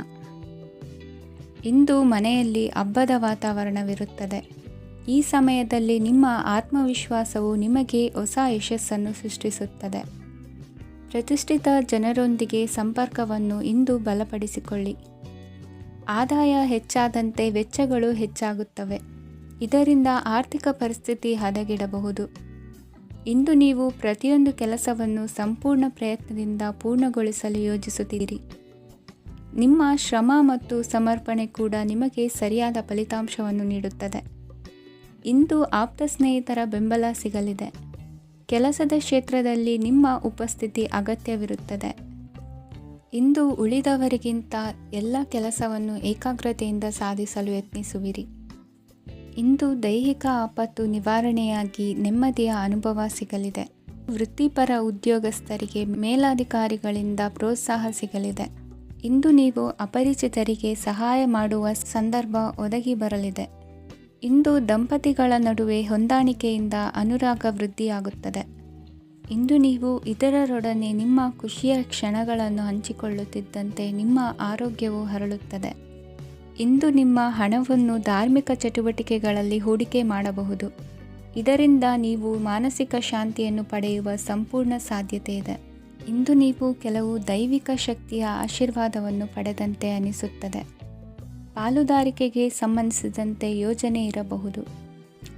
ಇಂದು ಮನೆಯಲ್ಲಿ ಹಬ್ಬದ ವಾತಾವರಣವಿರುತ್ತದೆ. ಈ ಸಮಯದಲ್ಲಿ ನಿಮ್ಮ ಆತ್ಮವಿಶ್ವಾಸವು ನಿಮಗೆ ಹೊಸ ಯಶಸ್ಸನ್ನು ಸೃಷ್ಟಿಸುತ್ತದೆ. ಪ್ರತಿಷ್ಠಿತ ಜನರೊಂದಿಗೆ ಸಂಪರ್ಕವನ್ನು ಇಂದು ಬಲಪಡಿಸಿಕೊಳ್ಳಿ. ಆದಾಯ ಹೆಚ್ಚಾದಂತೆ ವೆಚ್ಚಗಳು ಹೆಚ್ಚಾಗುತ್ತವೆ. ಇದರಿಂದ ಆರ್ಥಿಕ ಪರಿಸ್ಥಿತಿ ಹದಗೆಡಬಹುದು. ಇಂದು ನೀವು ಪ್ರತಿಯೊಂದು ಕೆಲಸವನ್ನು ಸಂಪೂರ್ಣ ಪ್ರಯತ್ನದಿಂದ ಪೂರ್ಣಗೊಳಿಸಲು ಯೋಜಿಸುತ್ತೀರಿ. ನಿಮ್ಮ ಶ್ರಮ ಮತ್ತು ಸಮರ್ಪಣೆ ಕೂಡ ನಿಮಗೆ ಸರಿಯಾದ ಫಲಿತಾಂಶವನ್ನು ನೀಡುತ್ತದೆ. ಇಂದು ಆಪ್ತ ಸ್ನೇಹಿತರ ಬೆಂಬಲ ಸಿಗಲಿದೆ. ಕೆಲಸದ ಕ್ಷೇತ್ರದಲ್ಲಿ ನಿಮ್ಮ ಉಪಸ್ಥಿತಿ ಅಗತ್ಯವಿರುತ್ತದೆ. ಇಂದು ಉಳಿದವರಿಗಿಂತ ಎಲ್ಲ ಕೆಲಸವನ್ನು ಏಕಾಗ್ರತೆಯಿಂದ ಸಾಧಿಸಲು ಯತ್ನಿಸುವಿರಿ. ಇಂದು ದೈಹಿಕ ಆಪತ್ತು ನಿವಾರಣೆಯಾಗಿ ನೆಮ್ಮದಿಯ ಅನುಭವ ಸಿಗಲಿದೆ. ವೃತ್ತಿಪರ ಉದ್ಯೋಗಸ್ಥರಿಗೆ ಮೇಲಾಧಿಕಾರಿಗಳಿಂದ ಪ್ರೋತ್ಸಾಹ ಸಿಗಲಿದೆ. ಇಂದು ನೀವು ಅಪರಿಚಿತರಿಗೆ ಸಹಾಯ ಮಾಡುವ ಸಂದರ್ಭ ಒದಗಿ ಬರಲಿದೆ. ಇಂದು ದಂಪತಿಗಳ ನಡುವೆ ಹೊಂದಾಣಿಕೆಯಿಂದ ಅನುರಾಗ ವೃದ್ಧಿಯಾಗುತ್ತದೆ. ಇಂದು ನೀವು ಇತರರೊಡನೆ ನಿಮ್ಮ ಖುಷಿಯ ಕ್ಷಣಗಳನ್ನು ಹಂಚಿಕೊಳ್ಳುತ್ತಿದ್ದಂತೆ ನಿಮ್ಮ ಆರೋಗ್ಯವು ಹರಳುತ್ತದೆ. ಇಂದು ನಿಮ್ಮ ಹಣವನ್ನು ಧಾರ್ಮಿಕ ಚಟುವಟಿಕೆಗಳಲ್ಲಿ ಹೂಡಿಕೆ ಮಾಡಬಹುದು. ಇದರಿಂದ ನೀವು ಮಾನಸಿಕ ಶಾಂತಿಯನ್ನು ಪಡೆಯುವ ಸಂಪೂರ್ಣ ಸಾಧ್ಯತೆ ಇದೆ. ಇಂದು ನೀವು ಕೆಲವು ದೈವಿಕ ಶಕ್ತಿಯ ಆಶೀರ್ವಾದವನ್ನು ಪಡೆದಂತೆ ಅನಿಸುತ್ತದೆ. ಪಾಲುದಾರಿಕೆಗೆ ಸಂಬಂಧಿಸಿದಂತೆ ಯೋಜನೆ ಇರಬಹುದು.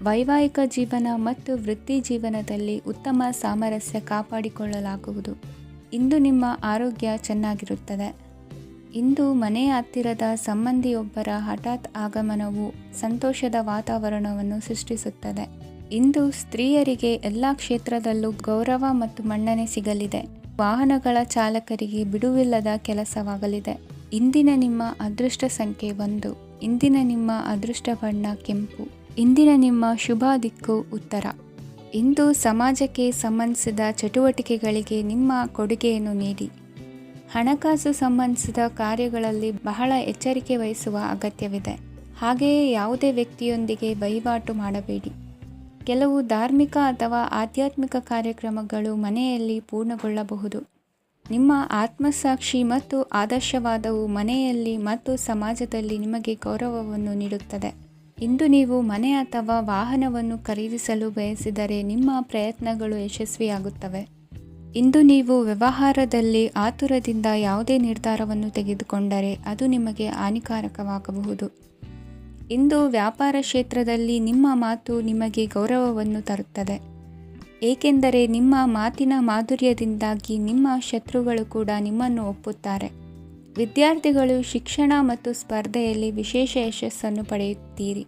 ವೈವಾಹಿಕ ಜೀವನ ಮತ್ತು ವೃತ್ತಿ ಜೀವನದಲ್ಲಿ ಉತ್ತಮ ಸಾಮರಸ್ಯ ಕಾಪಾಡಿಕೊಳ್ಳಲಾಗುವುದು. ಇಂದು ನಿಮ್ಮ ಆರೋಗ್ಯ ಚೆನ್ನಾಗಿರುತ್ತದೆ. ಇಂದು ಮನೆಯ ಹತ್ತಿರದ ಸಂಬಂಧಿಯೊಬ್ಬರ ಹಠಾತ್ ಆಗಮನವು ಸಂತೋಷದ ವಾತಾವರಣವನ್ನು ಸೃಷ್ಟಿಸುತ್ತದೆ. ಇಂದು ಸ್ತ್ರೀಯರಿಗೆ ಎಲ್ಲ ಕ್ಷೇತ್ರದಲ್ಲೂ ಗೌರವ ಮತ್ತು ಮನ್ನಣೆ ಸಿಗಲಿದೆ. ವಾಹನಗಳ ಚಾಲಕರಿಗೆ ಬಿಡುವಿಲ್ಲದ ಕೆಲಸವಾಗಲಿದೆ. ಇಂದಿನ ನಿಮ್ಮ ಅದೃಷ್ಟ ಸಂಖ್ಯೆ 1. ಇಂದಿನ ನಿಮ್ಮ ಅದೃಷ್ಟ ಬಣ್ಣ ಕೆಂಪು. ಇಂದಿನ ನಿಮ್ಮ ಶುಭ ದಿಕ್ಕು ಉತ್ತರ. ಇಂದು ಸಮಾಜಕ್ಕೆ ಸಂಬಂಧಿಸಿದ ಚಟುವಟಿಕೆಗಳಿಗೆ ನಿಮ್ಮ ಕೊಡುಗೆಯನ್ನು ನೀಡಿ. ಹಣಕಾಸು ಸಂಬಂಧಿಸಿದ ಕಾರ್ಯಗಳಲ್ಲಿ ಬಹಳ ಎಚ್ಚರಿಕೆ ವಹಿಸುವ ಅಗತ್ಯವಿದೆ. ಹಾಗೆಯೇ ಯಾವುದೇ ವ್ಯಕ್ತಿಯೊಂದಿಗೆ ವಹಿವಾಟು ಮಾಡಬೇಡಿ. ಕೆಲವು ಧಾರ್ಮಿಕ ಅಥವಾ ಆಧ್ಯಾತ್ಮಿಕ ಕಾರ್ಯಕ್ರಮಗಳು ಮನೆಯಲ್ಲಿ ಪೂರ್ಣಗೊಳ್ಳಬಹುದು. ನಿಮ್ಮ ಆತ್ಮಸಾಕ್ಷಿ ಮತ್ತು ಆದರ್ಶವಾದವು ಮನೆಯಲ್ಲಿ ಮತ್ತು ಸಮಾಜದಲ್ಲಿ ನಿಮಗೆ ಗೌರವವನ್ನು ನೀಡುತ್ತದೆ. ಇಂದು ನೀವು ಮನೆ ಅಥವಾ ವಾಹನವನ್ನು ಖರೀದಿಸಲು ಬಯಸಿದರೆ ನಿಮ್ಮ ಪ್ರಯತ್ನಗಳು ಯಶಸ್ವಿಯಾಗುತ್ತವೆ. ಇಂದು ನೀವು ವ್ಯವಹಾರದಲ್ಲಿ ಆತುರದಿಂದ ಯಾವುದೇ ನಿರ್ಧಾರವನ್ನು ತೆಗೆದುಕೊಂಡರೆ ಅದು ನಿಮಗೆ ಹಾನಿಕಾರಕವಾಗಬಹುದು. ಇಂದು ವ್ಯಾಪಾರ ಕ್ಷೇತ್ರದಲ್ಲಿ ನಿಮ್ಮ ಮಾತು ನಿಮಗೆ ಗೌರವವನ್ನು ತರುತ್ತದೆ, ಏಕೆಂದರೆ ನಿಮ್ಮ ಮಾತಿನ ಮಾಧುರ್ಯದಿಂದಾಗಿ ನಿಮ್ಮ ಶತ್ರುಗಳು ಕೂಡ ನಿಮ್ಮನ್ನು ಒಪ್ಪುತ್ತಾರೆ. ವಿದ್ಯಾರ್ಥಿಗಳು ಶಿಕ್ಷಣ ಮತ್ತು ಸ್ಪರ್ಧೆಯಲ್ಲಿ ವಿಶೇಷ ಯಶಸ್ಸನ್ನು ಪಡೆಯುತ್ತೀರಿ.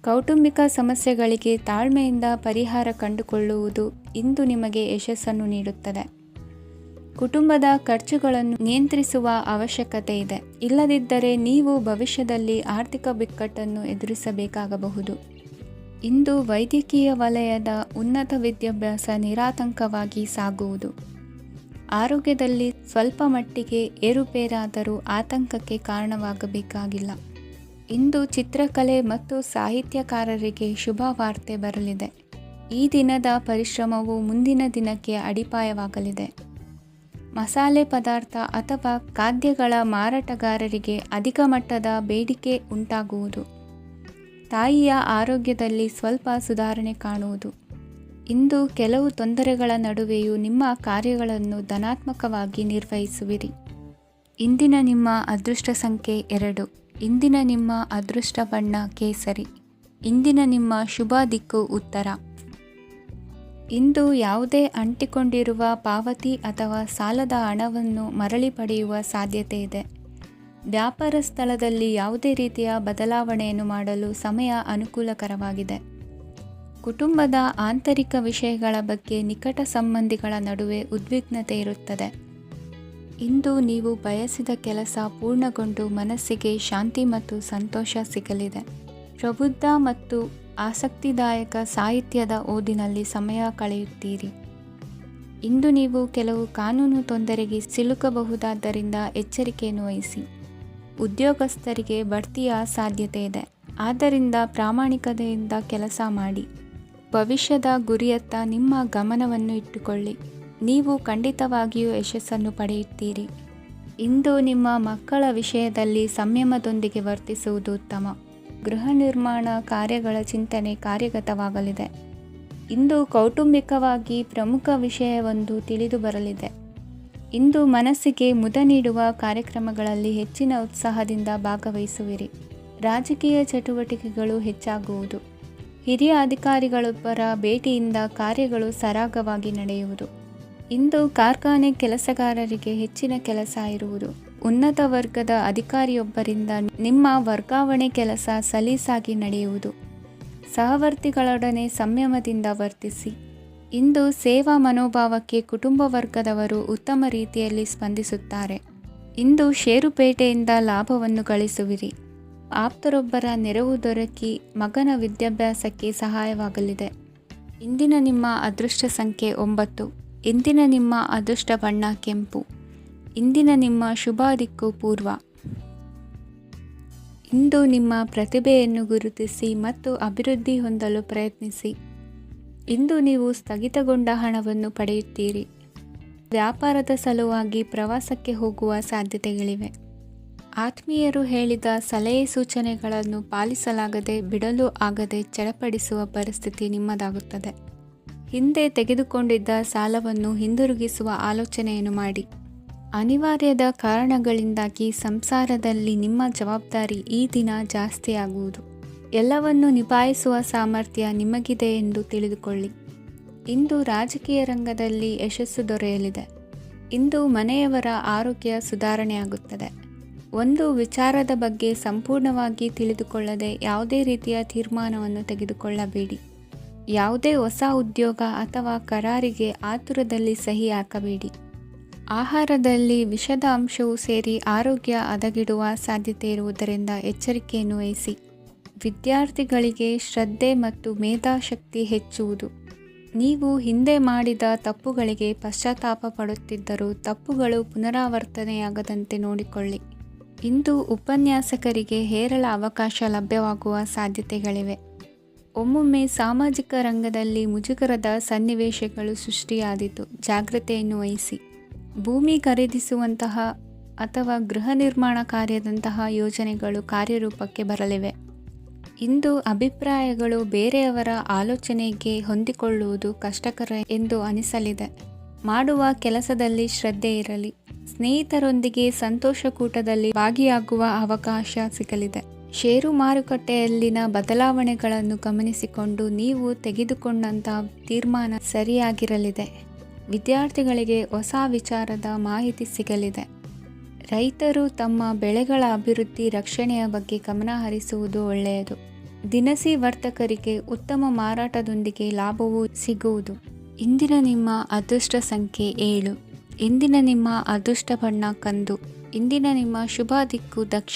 ಕೌಟುಂಬಿಕ ಸಮಸ್ಯೆಗಳಿಗೆ ತಾಳ್ಮೆಯಿಂದ ಪರಿಹಾರ ಕಂಡುಕೊಳ್ಳುವುದು ಇಂದು ನಿಮಗೆ ಯಶಸ್ಸನ್ನು ನೀಡುತ್ತದೆ. ಕುಟುಂಬದ ಖರ್ಚುಗಳನ್ನು ನಿಯಂತ್ರಿಸುವ ಅವಶ್ಯಕತೆ ಇದೆ, ಇಲ್ಲದಿದ್ದರೆ ನೀವು ಭವಿಷ್ಯದಲ್ಲಿ ಆರ್ಥಿಕ ಬಿಕ್ಕಟ್ಟನ್ನು ಎದುರಿಸಬೇಕಾಗಬಹುದು. ಇಂದು ವೈದ್ಯಕೀಯ ವಲಯದ ಉನ್ನತ ವಿದ್ಯಾಭ್ಯಾಸ ನಿರಾತಂಕವಾಗಿ ಸಾಗುವುದು. ಆರೋಗ್ಯದಲ್ಲಿ ಸ್ವಲ್ಪ ಮಟ್ಟಿಗೆ ಏರುಪೇರಾದರೂ ಆತಂಕಕ್ಕೆ ಕಾರಣವಾಗಬೇಕಾಗಿಲ್ಲ. ಇಂದು ಚಿತ್ರಕಲೆ ಮತ್ತು ಸಾಹಿತ್ಯಕಾರರಿಗೆ ಶುಭ ವಾರ್ತೆ ಬರಲಿದೆ. ಈ ದಿನದ ಪರಿಶ್ರಮವು ಮುಂದಿನ ದಿನಕ್ಕೆ ಅಡಿಪಾಯವಾಗಲಿದೆ. ಮಸಾಲೆ ಪದಾರ್ಥ ಅಥವಾ ಖಾದ್ಯಗಳ ಮಾರಾಟಗಾರರಿಗೆ ಅಧಿಕ ಮಟ್ಟದ ಬೇಡಿಕೆ ಉಂಟಾಗುವುದು. ತಾಯಿಯ ಆರೋಗ್ಯದಲ್ಲಿ ಸ್ವಲ್ಪ ಸುಧಾರಣೆ ಕಾಣುವುದು. ಇಂದು ಕೆಲವು ತೊಂದರೆಗಳ ನಡುವೆಯೂ ನಿಮ್ಮ ಕಾರ್ಯಗಳನ್ನು ಧನಾತ್ಮಕವಾಗಿ ನಿರ್ವಹಿಸುವಿರಿ. ಇಂದಿನ ನಿಮ್ಮ ಅದೃಷ್ಟ ಸಂಖ್ಯೆ 2. ಇಂದಿನ ನಿಮ್ಮ ಅದೃಷ್ಟ ಬಣ್ಣ ಕೇಸರಿ. ಇಂದಿನ ನಿಮ್ಮ ಶುಭ ದಿಕ್ಕು ಉತ್ತರ. ಇಂದು ಯಾವುದೇ ಅಂಟಿಕೊಂಡಿರುವ ಪಾವತಿ ಅಥವಾ ಸಾಲದ ಹಣವನ್ನು ಮರಳಿ ಪಡೆಯುವ ಸಾಧ್ಯತೆ ಇದೆ. ವ್ಯಾಪಾರ ಸ್ಥಳದಲ್ಲಿ ಯಾವುದೇ ರೀತಿಯ ಬದಲಾವಣೆಯನ್ನು ಮಾಡಲು ಸಮಯ ಅನುಕೂಲಕರವಾಗಿದೆ. ಕುಟುಂಬದ ಆಂತರಿಕ ವಿಷಯಗಳ ಬಗ್ಗೆ ನಿಕಟ ಸಂಬಂಧಿಗಳ ನಡುವೆ ಉದ್ವಿಗ್ನತೆ ಇರುತ್ತದೆ. ಇಂದು ನೀವು ಬಯಸಿದ ಕೆಲಸ ಪೂರ್ಣಗೊಂಡು ಮನಸ್ಸಿಗೆ ಶಾಂತಿ ಮತ್ತು ಸಂತೋಷ ಸಿಗಲಿದೆ. ಪ್ರಬುದ್ಧ ಮತ್ತು ಆಸಕ್ತಿದಾಯಕ ಸಾಹಿತ್ಯದ ಓದಿನಲ್ಲಿ ಸಮಯ ಕಳೆಯುತ್ತೀರಿ. ಇಂದು ನೀವು ಕೆಲವು ಕಾನೂನು ತೊಂದರೆಗೆ ಸಿಲುಕಬಹುದಾದ್ದರಿಂದ ಎಚ್ಚರಿಕೆಯನ್ನು ವಹಿಸಿ. ಉದ್ಯೋಗಸ್ಥರಿಗೆ ಬಡ್ತಿಯ ಸಾಧ್ಯತೆ ಇದೆ, ಆದ್ದರಿಂದ ಪ್ರಾಮಾಣಿಕತೆಯಿಂದ ಕೆಲಸ ಮಾಡಿ. ಭವಿಷ್ಯದ ಗುರಿಯತ್ತ ನಿಮ್ಮ ಗಮನವನ್ನು ಇಟ್ಟುಕೊಳ್ಳಿ. ನೀವು ಖಂಡಿತವಾಗಿಯೂ ಯಶಸ್ಸನ್ನು ಪಡೆಯುತ್ತೀರಿ. ಇಂದು ನಿಮ್ಮ ಮಕ್ಕಳ ವಿಷಯದಲ್ಲಿ ಸಂಯಮದೊಂದಿಗೆ ವರ್ತಿಸುವುದು ಉತ್ತಮ. ಗೃಹ ನಿರ್ಮಾಣ ಕಾರ್ಯಗಳ ಚಿಂತನೆ ಕಾರ್ಯಗತವಾಗಲಿದೆ. ಇಂದು ಕೌಟುಂಬಿಕವಾಗಿ ಪ್ರಮುಖ ವಿಷಯವೊಂದು ತಿಳಿದು ಬರಲಿದೆ. ಇಂದು ಮನಸ್ಸಿಗೆ ಮುದ ನೀಡುವ ಕಾರ್ಯಕ್ರಮಗಳಲ್ಲಿ ಹೆಚ್ಚಿನ ಉತ್ಸಾಹದಿಂದ ಭಾಗವಹಿಸುವಿರಿ. ರಾಜಕೀಯ ಚಟುವಟಿಕೆಗಳು ಹೆಚ್ಚಾಗುವುದು. ಹಿರಿಯ ಅಧಿಕಾರಿಗಳೊಬ್ಬರ ಭೇಟಿಯಿಂದ ಕಾರ್ಯಗಳು ಸರಾಗವಾಗಿ ನಡೆಯುವುದು. ಇಂದು ಕಾರ್ಖಾನೆ ಕೆಲಸಗಾರರಿಗೆ ಹೆಚ್ಚಿನ ಕೆಲಸ ಇರುವುದು. ಉನ್ನತ ವರ್ಗದ ಅಧಿಕಾರಿಯೊಬ್ಬರಿಂದ ನಿಮ್ಮ ವರ್ಗಾವಣೆ ಕೆಲಸ ಸಲೀಸಾಗಿ ನಡೆಯುವುದು. ಸಹವರ್ತಿಗಳೊಡನೆ ಸಂಯಮದಿಂದ ವರ್ತಿಸಿ. ಇಂದು ಸೇವಾ ಮನೋಭಾವಕ್ಕೆ ಕುಟುಂಬ ವರ್ಗದವರು ಉತ್ತಮ ರೀತಿಯಲ್ಲಿ ಸ್ಪಂದಿಸುತ್ತಾರೆ. ಇಂದು ಷೇರುಪೇಟೆಯಿಂದ ಲಾಭವನ್ನು ಗಳಿಸುವಿರಿ. ಆಪ್ತರೊಬ್ಬರ ನೆರವು ದೊರಕಿ ಮಗನ ವಿದ್ಯಾಭ್ಯಾಸಕ್ಕೆ ಸಹಾಯವಾಗಲಿದೆ. ಇಂದಿನ ನಿಮ್ಮ ಅದೃಷ್ಟ ಸಂಖ್ಯೆ 9. ಇಂದಿನ ನಿಮ್ಮ ಅದೃಷ್ಟ ಬಣ್ಣ ಕೆಂಪು. ಇಂದಿನ ನಿಮ್ಮ ಶುಭ ದಿಕ್ಕು ಪೂರ್ವ. ಇಂದು ನಿಮ್ಮ ಪ್ರತಿಭೆಯನ್ನು ಗುರುತಿಸಿ ಮತ್ತು ಅಭಿವೃದ್ಧಿ ಹೊಂದಲು ಪ್ರಯತ್ನಿಸಿ. ಇಂದು ನೀವು ಸ್ಥಗಿತಗೊಂಡ ಹಣವನ್ನು ಪಡೆಯುತ್ತೀರಿ. ವ್ಯಾಪಾರದ ಸಲುವಾಗಿ ಪ್ರವಾಸಕ್ಕೆ ಹೋಗುವ ಸಾಧ್ಯತೆಗಳಿವೆ. ಆತ್ಮೀಯರು ಹೇಳಿದ ಸಲಹೆ ಸೂಚನೆಗಳನ್ನು ಪಾಲಿಸಲಾಗದೆ ಬಿಡಲು ಆಗದೆ ಚಡಪಡಿಸುವ ಪರಿಸ್ಥಿತಿ ನಿಮ್ಮದಾಗುತ್ತದೆ. ಹಿಂದೆ ತೆಗೆದುಕೊಂಡಿದ್ದ ಸಾಲವನ್ನು ಹಿಂದಿರುಗಿಸುವ ಆಲೋಚನೆಯನ್ನು ಮಾಡಿ. ಅನಿವಾರ್ಯದ ಕಾರಣಗಳಿಂದಾಗಿ ಸಂಸಾರದಲ್ಲಿ ನಿಮ್ಮ ಜವಾಬ್ದಾರಿ ಈ ದಿನ ಜಾಸ್ತಿಯಾಗುವುದು. ಎಲ್ಲವನ್ನು ನಿಭಾಯಿಸುವ ಸಾಮರ್ಥ್ಯ ನಿಮಗಿದೆ ಎಂದು ತಿಳಿದುಕೊಳ್ಳಿ. ಇಂದು ರಾಜಕೀಯ ರಂಗದಲ್ಲಿ ಯಶಸ್ಸು ದೊರೆಯಲಿದೆ. ಇಂದು ಮನೆಯವರ ಆರೋಗ್ಯ ಸುಧಾರಣೆಯಾಗುತ್ತದೆ. ಒಂದು ವಿಚಾರದ ಬಗ್ಗೆ ಸಂಪೂರ್ಣವಾಗಿ ತಿಳಿದುಕೊಳ್ಳದೆ ಯಾವುದೇ ರೀತಿಯ ತೀರ್ಮಾನವನ್ನು ತೆಗೆದುಕೊಳ್ಳಬೇಡಿ. ಯಾವುದೇ ಹೊಸ ಉದ್ಯೋಗ ಅಥವಾ ಕರಾರಿಗೆ ಆತುರದಲ್ಲಿ ಸಹಿ ಹಾಕಬೇಡಿ. ಆಹಾರದಲ್ಲಿ ವಿಷದ ಅಂಶವು ಸೇರಿ ಆರೋಗ್ಯ ಹದಗೆಡುವ ಸಾಧ್ಯತೆ ಇರುವುದರಿಂದ ಎಚ್ಚರಿಕೆಯನ್ನು ವಹಿಸಿ. ವಿದ್ಯಾರ್ಥಿಗಳಿಗೆ ಶ್ರದ್ಧೆ ಮತ್ತು ಮೇಧಾಶಕ್ತಿ ಹೆಚ್ಚುವುದು. ನೀವು ಹಿಂದೆ ಮಾಡಿದ ತಪ್ಪುಗಳಿಗೆ ಪಶ್ಚಾತ್ತಾಪ ಪಡುತ್ತಿದ್ದರೂ ತಪ್ಪುಗಳು ಪುನರಾವರ್ತನೆಯಾಗದಂತೆ ನೋಡಿಕೊಳ್ಳಿ. ಇಂದು ಉಪನ್ಯಾಸಕರಿಗೆ ಹೇರಳ ಅವಕಾಶ ಲಭ್ಯವಾಗುವ ಸಾಧ್ಯತೆಗಳಿವೆ. ಒಮ್ಮೊಮ್ಮೆ ಸಾಮಾಜಿಕ ರಂಗದಲ್ಲಿ ಮುಜುಗರದ ಸನ್ನಿವೇಶಗಳು ಸೃಷ್ಟಿಯಾದೀತು. ಜಾಗ್ರತೆಯನ್ನು ವಹಿಸಿ. ಭೂಮಿ ಖರೀದಿಸುವಂತಹ ಅಥವಾ ಗೃಹ ನಿರ್ಮಾಣ ಕಾರ್ಯದಂತಹ ಯೋಜನೆಗಳು ಕಾರ್ಯರೂಪಕ್ಕೆ ಬರಲಿವೆ. ಇಂದು ಅಭಿಪ್ರಾಯಗಳು ಬೇರೆಯವರ ಆಲೋಚನೆಗೆ ಹೊಂದಿಕೊಳ್ಳುವುದು ಕಷ್ಟಕರ ಎಂದು ಅನಿಸಲಿದೆ. ಮಾಡುವ ಕೆಲಸದಲ್ಲಿ ಶ್ರದ್ಧೆ ಇರಲಿ. ಸ್ನೇಹಿತರೊಂದಿಗೆ ಸಂತೋಷಕೂಟದಲ್ಲಿ ಭಾಗಿಯಾಗುವ ಅವಕಾಶ ಸಿಗಲಿದೆ. ಷೇರು ಮಾರುಕಟ್ಟೆಯಲ್ಲಿನ ಬದಲಾವಣೆಗಳನ್ನು ಗಮನಿಸಿಕೊಂಡು ನೀವು ತೆಗೆದುಕೊಂಡಂತಹ ತೀರ್ಮಾನ ಸರಿಯಾಗಿರಲಿದೆ. ವಿದ್ಯಾರ್ಥಿಗಳಿಗೆ ಹೊಸ ವಿಚಾರದ ಮಾಹಿತಿ ಸಿಗಲಿದೆ. ರೈತರು ತಮ್ಮ ಬೆಳೆಗಳ ಅಭಿವೃದ್ಧಿ ರಕ್ಷಣೆಯ ಬಗ್ಗೆ ಗಮನ ಹರಿಸುವುದು ಒಳ್ಳೆಯದು. ದಿನಸಿ ವರ್ತಕರಿಗೆ ಉತ್ತಮ ಮಾರಾಟದೊಂದಿಗೆ ಲಾಭವೂ ಸಿಗುವುದು. ಇಂದಿನ ನಿಮ್ಮ ಅದೃಷ್ಟ ಸಂಖ್ಯೆ 7. ಇಂದಿನ ನಿಮ್ಮ ಅದೃಷ್ಟ ಬಣ್ಣ ಕಂದು. ಇಂದಿನ ನಿಮ್ಮ ಶುಭ ದಿಕ್ಕು ದಕ್ಷಿಣ.